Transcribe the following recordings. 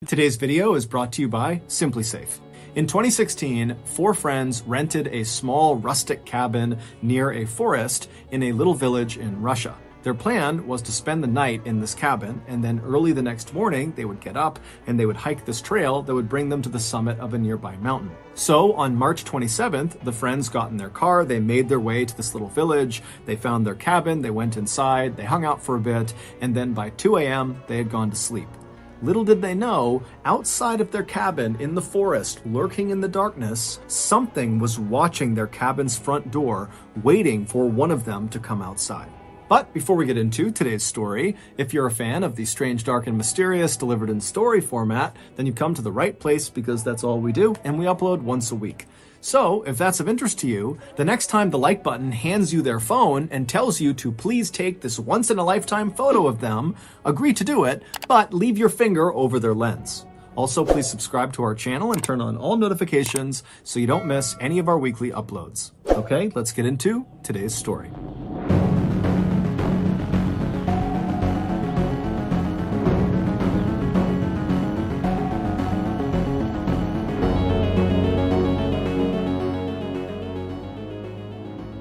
Today's video is brought to you by SimpliSafe. In 2016, four friends rented a small rustic cabin near a forest in a little village in Russia. Their plan was to spend the night in this cabin, and then early the next morning, they would get up and they would hike this trail that would bring them to the summit of a nearby mountain. So on March 27th, the friends got in their car, they made their way to this little village, they found their cabin, they went inside, they hung out for a bit, and then by 2 a.m., they had gone to sleep. Little did they know, outside of their cabin in the forest, lurking in the darkness, something was watching their cabin's front door, waiting for one of them to come outside. But before we get into today's story, if you're a fan of the strange, dark, and mysterious delivered in story format, then you come to the right place because that's all we do, and we upload once a week. So, if that's of interest to you, the next time the like button hands you their phone and tells you to please take this once-in-a-lifetime photo of them, agree to do it, but leave your finger over their lens. Also, please subscribe to our channel and turn on all notifications so you don't miss any of our weekly uploads. Okay, let's get into today's story.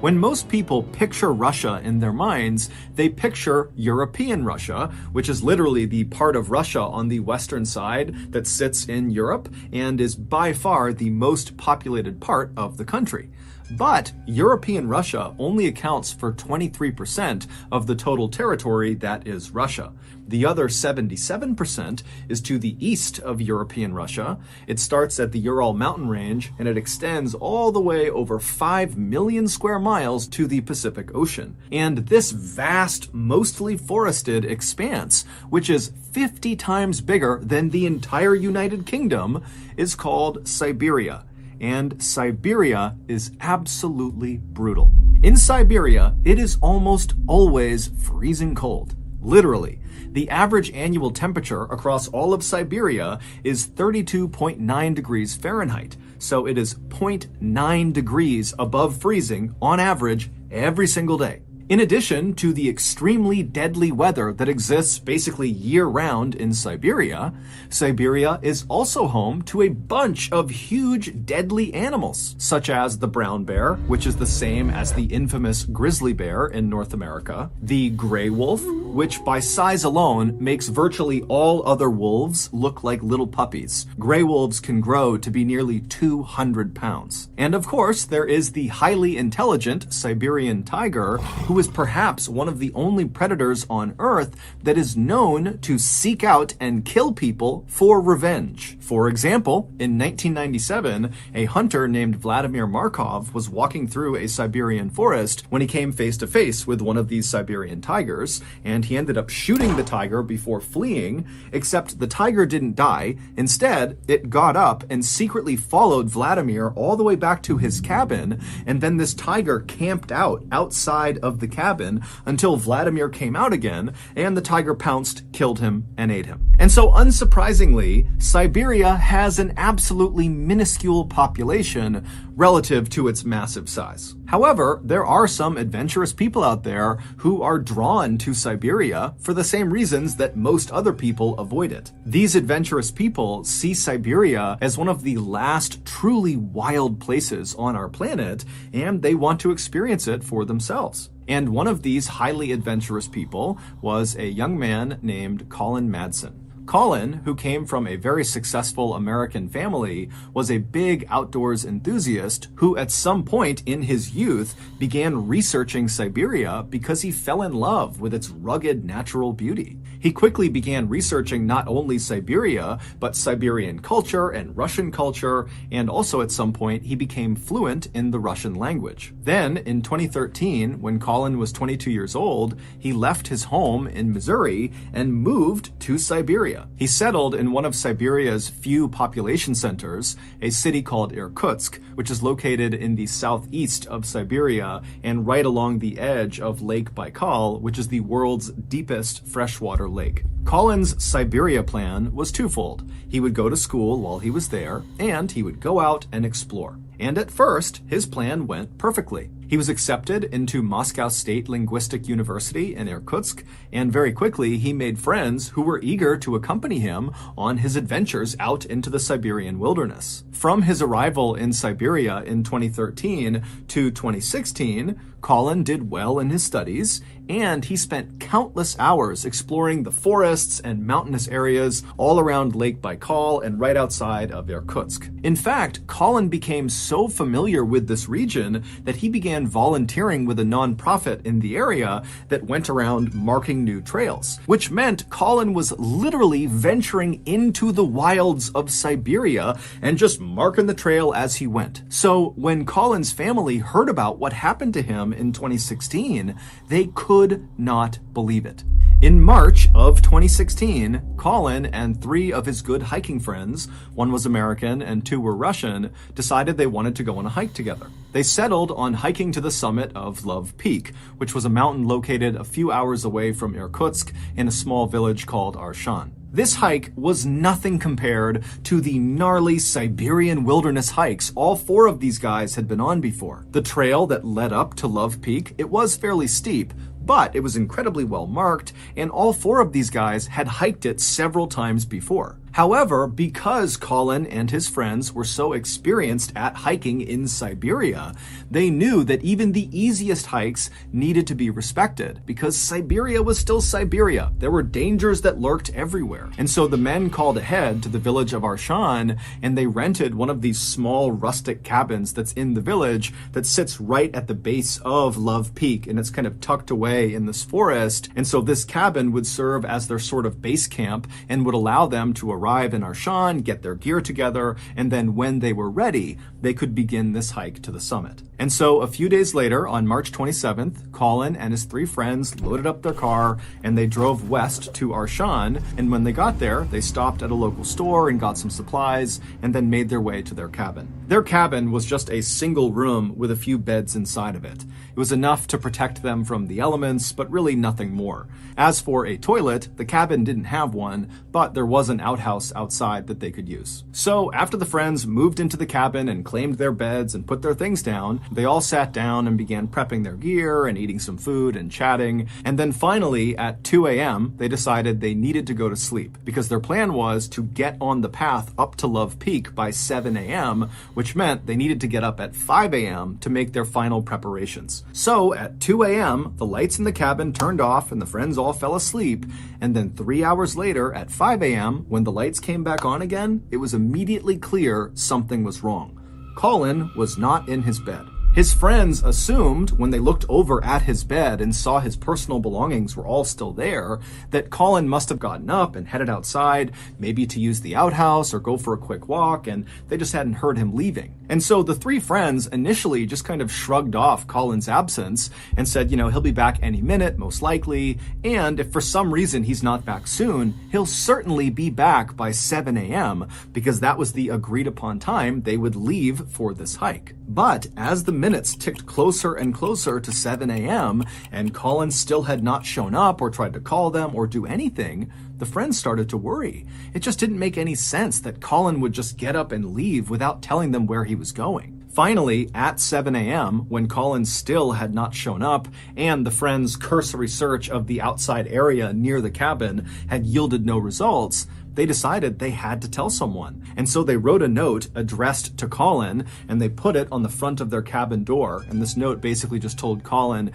When most people picture Russia in their minds, they picture European Russia, which is literally the part of Russia on the western side that sits in Europe and is by far the most populated part of the country. But European Russia only accounts for 23% of the total territory that is Russia. The other 77% is to the east of European Russia. It starts at the Ural mountain range and it extends all the way over 5 million square miles to the Pacific Ocean. And this vast, mostly forested expanse, which is 50 times bigger than the entire United Kingdom, is called Siberia. And Siberia is absolutely brutal. In Siberia, it is almost always freezing cold. Literally. The average annual temperature across all of Siberia is 32.9 degrees Fahrenheit, so it is 0.9 degrees above freezing on average every single day. In addition to the extremely deadly weather that exists basically year-round in Siberia, Siberia is also home to a bunch of huge deadly animals, such as the brown bear, which is the same as the infamous grizzly bear in North America, the gray wolf, which by size alone makes virtually all other wolves look like little puppies. Gray wolves can grow to be nearly 200 pounds. And of course, there is the highly intelligent Siberian tiger, who is perhaps one of the only predators on Earth that is known to seek out and kill people for revenge. For example, in 1997, a hunter named Vladimir Markov was walking through a Siberian forest when he came face to face with one of these Siberian tigers, and he ended up shooting the tiger before fleeing, except the tiger didn't die. Instead, it got up and secretly followed Vladimir all the way back to his cabin, and then this tiger camped out outside of the cabin until Vladimir came out again, and the tiger pounced, killed him, and ate him. And so unsurprisingly, Siberia has an absolutely minuscule population relative to its massive size. However, there are some adventurous people out there who are drawn to Siberia for the same reasons that most other people avoid it. These adventurous people see Siberia as one of the last truly wild places on our planet, and they want to experience it for themselves. And one of these highly adventurous people was a young man named Colin Madsen. Colin, who came from a very successful American family, was a big outdoors enthusiast who at some point in his youth began researching Siberia because he fell in love with its rugged natural beauty. He quickly began researching not only Siberia, but Siberian culture and Russian culture, and also at some point he became fluent in the Russian language. Then, in 2013, when Colin was 22 years old, he left his home in Missouri and moved to Siberia. He settled in one of Siberia's few population centers, a city called Irkutsk, which is located in the southeast of Siberia and right along the edge of Lake Baikal, which is the world's deepest freshwater lake. Colin's Siberia plan was twofold. He would go to school while he was there, and he would go out and explore. And at first, his plan went perfectly. He was accepted into Moscow State Linguistic University in Irkutsk, and very quickly he made friends who were eager to accompany him on his adventures out into the Siberian wilderness. From his arrival in Siberia in 2013 to 2016, Ballen did well in his studies, and he spent countless hours exploring the forests and mountainous areas all around Lake Baikal and right outside of Irkutsk. In fact, Ballen became so familiar with this region that he began volunteering with a nonprofit in the area that went around marking new trails, which meant Ballen was literally venturing into the wilds of Siberia and just marking the trail as he went. So when Ballen's family heard about what happened to him in 2016, they could not believe it. In March of 2016, Ballen and 3 of his good hiking friends, one was American and 2 were Russian, decided they wanted to go on a hike together. They settled on hiking to the summit of Love Peak, which was a mountain located a few hours away from Irkutsk in a small village called Arshan. This hike was nothing compared to the gnarly Siberian wilderness hikes all 4 of these guys had been on before. The trail that led up to Love Peak, it was fairly steep, but it was incredibly well marked, and all 4 of these guys had hiked it several times before. However, because Ballen and his friends were so experienced at hiking in Siberia, they knew that even the easiest hikes needed to be respected, because Siberia was still Siberia. There were dangers that lurked everywhere. And so the men called ahead to the village of Arshan, and they rented one of these small rustic cabins that's in the village that sits right at the base of Love Peak, and it's kind of tucked away in this forest. And so this cabin would serve as their sort of base camp and would allow them to arrive in Arshan, get their gear together, and then when they were ready, they could begin this hike to the summit. And so a few days later, on March 27th, Ballen and his 3 friends loaded up their car and they drove west to Arshan. And when they got there, they stopped at a local store and got some supplies and then made their way to their cabin. Their cabin was just a single room with a few beds inside of it. It was enough to protect them from the elements, but really nothing more. As for a toilet, the cabin didn't have one, but there was an outhouse outside that they could use. So after the friends moved into the cabin and claimed their beds and put their things down, they all sat down and began prepping their gear and eating some food and chatting. And then finally, at 2 a.m., they decided they needed to go to sleep because their plan was to get on the path up to Love Peak by 7 a.m., which meant they needed to get up at 5 a.m. to make their final preparations. So at 2 a.m., the lights in the cabin turned off and the friends all fell asleep. And then 3 hours later, at 5 a.m., when the lights came back on again, it was immediately clear something was wrong. Ballen was not in his bed. His friends assumed, when they looked over at his bed and saw his personal belongings were all still there, that Ballen must have gotten up and headed outside, maybe to use the outhouse or go for a quick walk, and they just hadn't heard him leaving. And so the 3 friends initially just kind of shrugged off Ballen's absence and said, he'll be back any minute, most likely, and if for some reason he's not back soon, he'll certainly be back by 7 a.m., because that was the agreed upon time they would leave for this hike. But as the minutes ticked closer and closer to 7 a.m., and Ballen still had not shown up or tried to call them or do anything, the friends started to worry. It just didn't make any sense that Ballen would just get up and leave without telling them where he was going. Finally, at 7 a.m., when Ballen still had not shown up, and the friends' cursory search of the outside area near the cabin had yielded no results, they decided they had to tell someone. And so they wrote a note addressed to Ballen, and they put it on the front of their cabin door. And this note basically just told Ballen,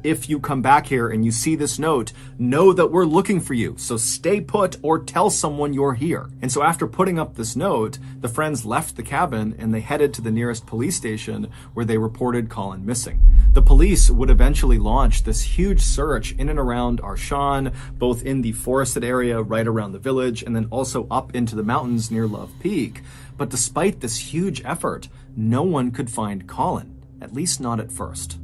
if you come back here and you see this note, know that we're looking for you. So stay put or tell someone you're here. And so after putting up this note, the friends left the cabin and they headed to the nearest police station where they reported Ballen missing. The police would eventually launch this huge search in and around Arshan, both in the forested area right around the village and then also up into the mountains near Love Peak. But despite this huge effort, no one could find Ballen, at least not at first.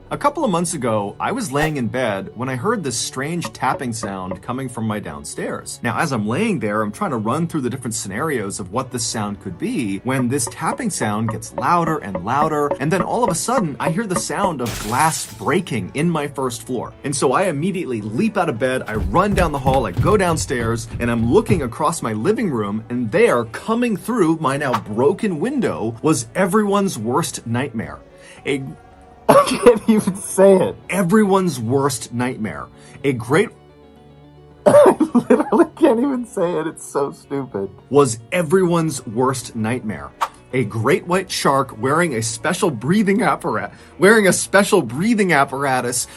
A couple of months ago, I was laying in bed when I heard this strange tapping sound coming from my downstairs. Now, as I'm laying there, I'm trying to run through the different scenarios of what this sound could be when this tapping sound gets louder and louder, and then all of a sudden, I hear the sound of glass breaking in my first floor. And so I immediately leap out of bed, I run down the hall, I go downstairs, and I'm looking across my living room, and there, coming through my now broken window, was everyone's worst nightmare. I can't even say it. Everyone's worst nightmare. A great... I literally can't even say it. It's so stupid. Was everyone's worst nightmare. A great white shark wearing a special breathing apparatus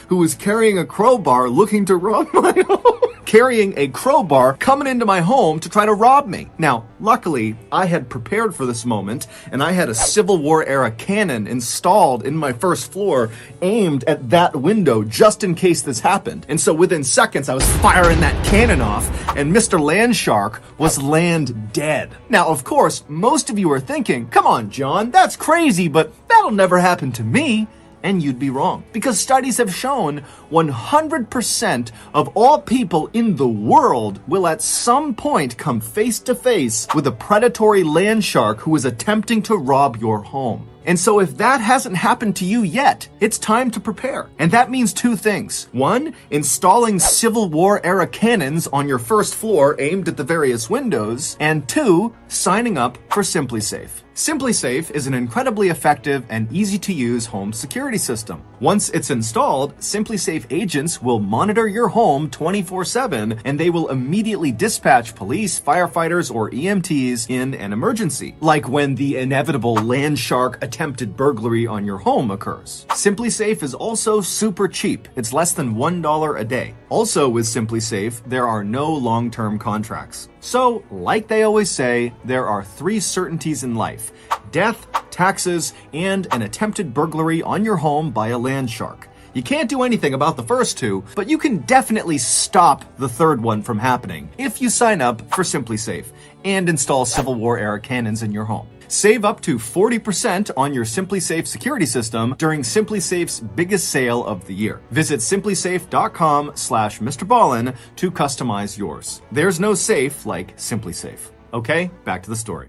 who was carrying a crowbar looking to rob my home. Carrying a crowbar coming into my home to try to rob me. Now, luckily, I had prepared for this moment, and I had a Civil War era cannon installed in my first floor aimed at that window just in case this happened. And so within seconds, I was firing that cannon off, and Mr. Land Shark was land dead. Now, of course, most of you are thinking, come on, John, that's crazy, but that'll never happen to me. And you'd be wrong. Because studies have shown 100% of all people in the world will at some point come face to face with a predatory land shark who is attempting to rob your home. And so if that hasn't happened to you yet, it's time to prepare. And that means two things. One, installing Civil War era cannons on your first floor aimed at the various windows. And two, signing up for SimpliSafe. SimpliSafe is an incredibly effective and easy to use home security system. Once it's installed, SimpliSafe agents will monitor your home 24/7, and they will immediately dispatch police, firefighters, or EMTs in an emergency, like when the inevitable land shark attempted burglary on your home occurs. SimpliSafe is also super cheap. It's less than $1 a day. Also with SimpliSafe, there are no long-term contracts. So, like they always say, there are 3 certainties in life: death, taxes, and an attempted burglary on your home by a land shark. You can't do anything about the first 2, but you can definitely stop the third one from happening if you sign up for SimpliSafe and install Civil War era cannons in your home. Save up to 40% on your SimpliSafe security system during SimpliSafe's biggest sale of the year. Visit simplisafe.com/MrBallen to customize yours. There's no safe like SimpliSafe. Okay, back to the story.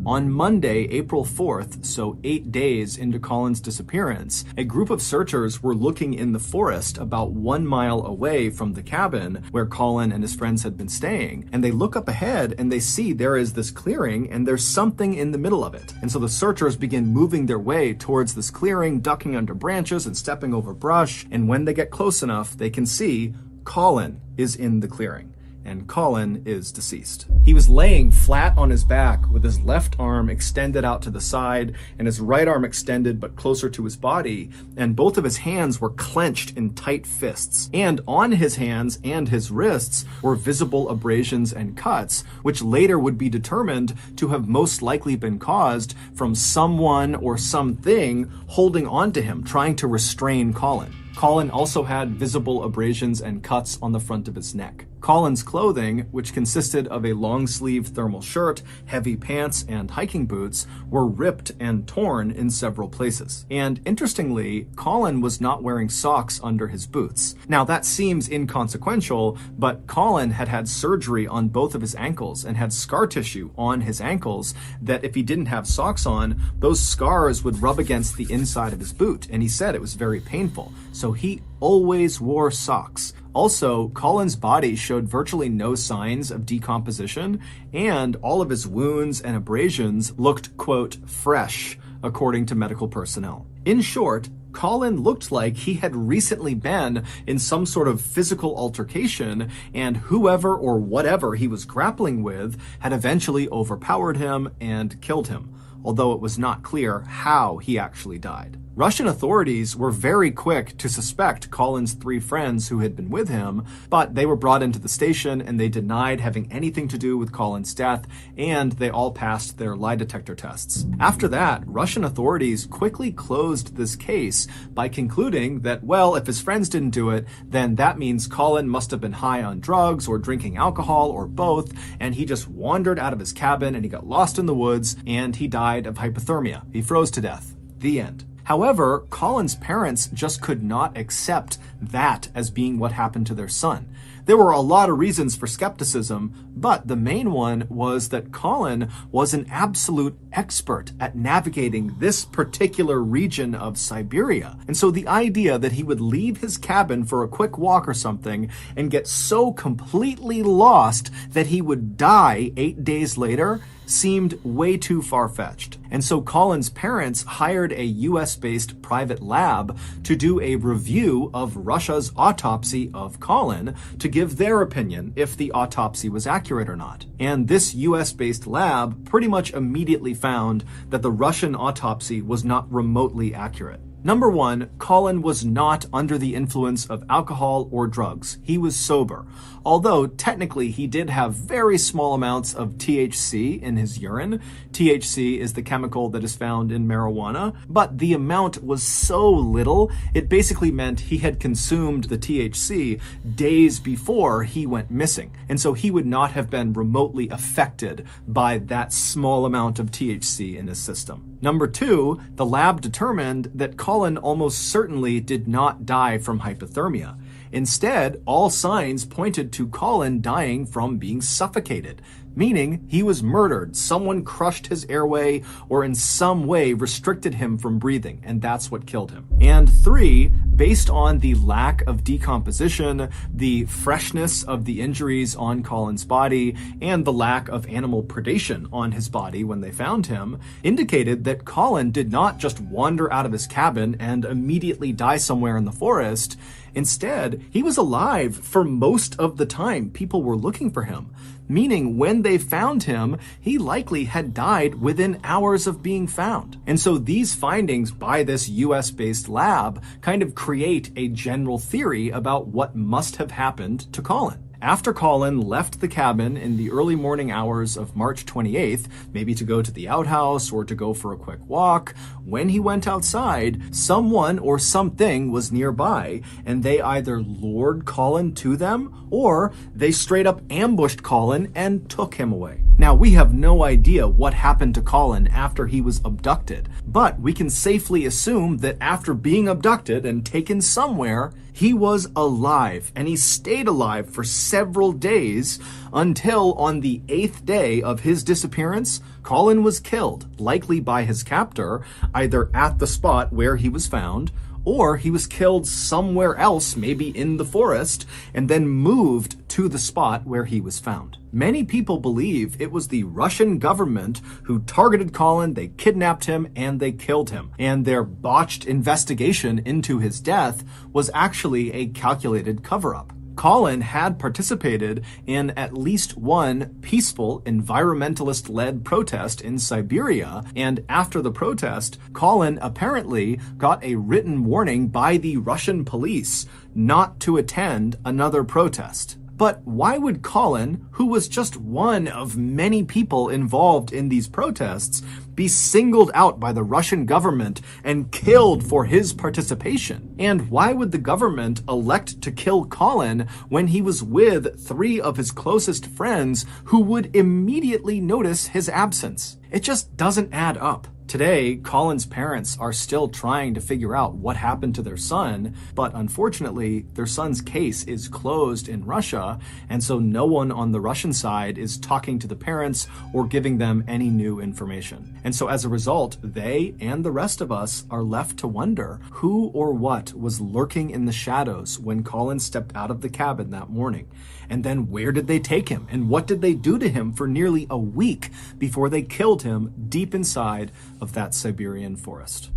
On Monday, April 4th, so 8 days into Colin's disappearance, a group of searchers were looking in the forest about 1 mile away from the cabin where Colin and his friends had been staying. And they look up ahead and they see there is this clearing and there's something in the middle of it. And so the searchers begin moving their way towards this clearing, ducking under branches and stepping over brush. And when they get close enough, they can see Colin is in the clearing. And Colin is deceased. He was laying flat on his back with his left arm extended out to the side and his right arm extended but closer to his body, and both of his hands were clenched in tight fists. And on his hands and his wrists were visible abrasions and cuts, which later would be determined to have most likely been caused from someone or something holding on to him, trying to restrain Colin. Colin also had visible abrasions and cuts on the front of his neck. Colin's clothing, which consisted of a long-sleeve thermal shirt, heavy pants, and hiking boots, were ripped and torn in several places. And interestingly, Colin was not wearing socks under his boots. Now that seems inconsequential, but Colin had had surgery on both of his ankles and had scar tissue on his ankles that if he didn't have socks on, those scars would rub against the inside of his boot, and he said it was very painful. So he always wore socks. Also, Colin's body showed virtually no signs of decomposition, and all of his wounds and abrasions looked, quote, fresh, according to medical personnel. In short, Colin looked like he had recently been in some sort of physical altercation, and whoever or whatever he was grappling with had eventually overpowered him and killed him, although it was not clear how he actually died. Russian authorities were very quick to suspect Colin's 3 friends who had been with him, but they were brought into the station and they denied having anything to do with Colin's death, and they all passed their lie detector tests. After that, Russian authorities quickly closed this case by concluding that, well, if his friends didn't do it, then that means Colin must have been high on drugs or drinking alcohol or both, and he just wandered out of his cabin and he got lost in the woods and he died died of hypothermia. He froze to death. The end. However, Colin's parents just could not accept that as being what happened to their son. There were a lot of reasons for skepticism, but the main one was that Colin was an absolute expert at navigating this particular region of Siberia. And so the idea that he would leave his cabin for a quick walk or something and get so completely lost that he would die 8 days later seemed way too far-fetched. And so Colin's parents hired a US-based private lab to do a review of Russia's autopsy of Colin to give their opinion if the autopsy was accurate or not. And this US-based lab pretty much immediately found that the Russian autopsy was not remotely accurate. Number one, Colin was not under the influence of alcohol or drugs. He was sober. Although technically he did have very small amounts of THC in his urine. THC is the chemical that is found in marijuana, but the amount was so little, it basically meant he had consumed the THC days before he went missing. And so he would not have been remotely affected by that small amount of THC in his system. Number two, the lab determined that Colin almost certainly did not die from hypothermia. Instead, all signs pointed to Colin dying from being suffocated, meaning he was murdered. Someone crushed his airway or in some way restricted him from breathing, and that's what killed him. And three, based on the lack of decomposition, the freshness of the injuries on Colin's body, and the lack of animal predation on his body when they found him, indicated that Colin did not just wander out of his cabin and immediately die somewhere in the forest. Instead, he was alive for most of the time people were looking for him, meaning when they found him, he likely had died within hours of being found. And so these findings by this US-based lab kind of create a general theory about what must have happened to Colin. After Colin left the cabin in the early morning hours of March 28th, maybe to go to the outhouse or to go for a quick walk, when he went outside, someone or something was nearby, and they either lured Colin to them or they straight up ambushed Colin and took him away. Now, we have no idea what happened to Colin after he was abducted, but we can safely assume that after being abducted and taken somewhere, he was alive, and he stayed alive for several days until on the 8th day of his disappearance, Colin was killed, likely by his captor, either at the spot where he was found, or he was killed somewhere else, maybe in the forest, and then moved to the spot where he was found. Many people believe it was the Russian government who targeted Colin, they kidnapped him, and they killed him. And their botched investigation into his death was actually a calculated cover-up. Colin had participated in at least one peaceful environmentalist-led protest in Siberia, and after the protest, Colin apparently got a written warning by the Russian police not to attend another protest. But why would Colin, who was just one of many people involved in these protests, be singled out by the Russian government and killed for his participation? And why would the government elect to kill Colin when he was with 3 of his closest friends who would immediately notice his absence? It just doesn't add up. Today, Colin's parents are still trying to figure out what happened to their son, but unfortunately, their son's case is closed in Russia, and so no one on the Russian side is talking to the parents or giving them any new information. And so as a result, they and the rest of us are left to wonder who or what was lurking in the shadows when Colin stepped out of the cabin that morning. And then where did they take him? And what did they do to him for nearly a week before they killed him deep inside of that Siberian forest?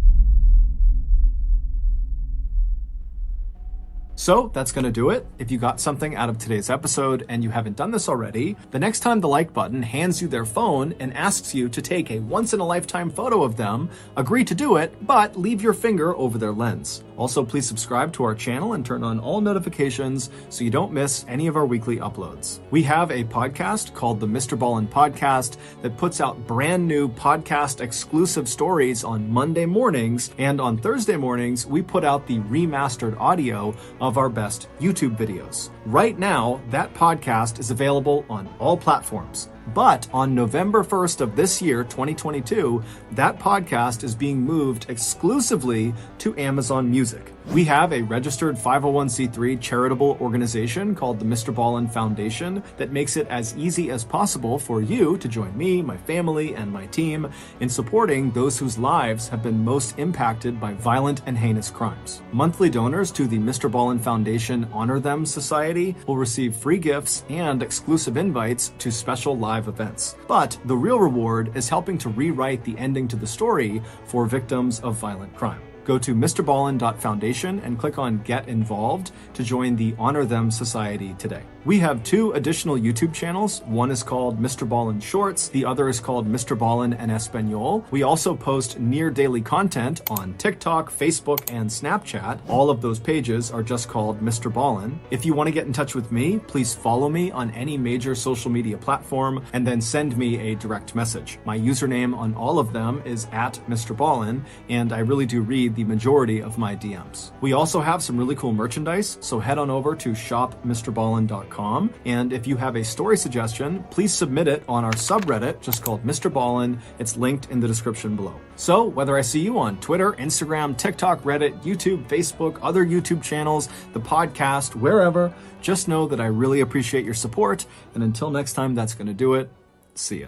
So that's going to do it. If you got something out of today's episode and you haven't done this already, the next time the like button hands you their phone and asks you to take a once-in-a-lifetime photo of them, agree to do it, but leave your finger over their lens. Also, please subscribe to our channel and turn on all notifications so you don't miss any of our weekly uploads. We have a podcast called the MrBallen Podcast that puts out brand new podcast exclusive stories on Monday mornings, and on Thursday mornings, we put out the remastered audio of our best YouTube videos. Right now, that podcast is available on all platforms. But on November 1st of this year, 2022, that podcast is being moved exclusively to Amazon Music. We have a registered 501c3 charitable organization called the MrBallen Foundation that makes it as easy as possible for you to join me, my family, and my team in supporting those whose lives have been most impacted by violent and heinous crimes. Monthly donors to the MrBallen Foundation Honor Them Society will receive free gifts and exclusive invites to special live events. But the real reward is helping to rewrite the ending to the story for victims of violent crime. Go to MrBallen.Foundation and click on Get Involved to join the Honor Them Society today. We have 2 additional YouTube channels. One is called MrBallen Shorts. The other is called MrBallen en Español. We also post near daily content on TikTok, Facebook, and Snapchat. All of those pages are just called MrBallen. If you want to get in touch with me, please follow me on any major social media platform and then send me a direct message. My username on all of them is @MrBallen, and I really do read the majority of my DMs. We also have some really cool merchandise, so head on over to shopmrballen.com. And if you have a story suggestion, please submit it on our subreddit, just called MrBallen. It's linked in the description below. So whether I see you on Twitter, Instagram, TikTok, Reddit, YouTube, Facebook, other YouTube channels, the podcast, wherever, just know that I really appreciate your support. And until next time, that's going to do it. See ya.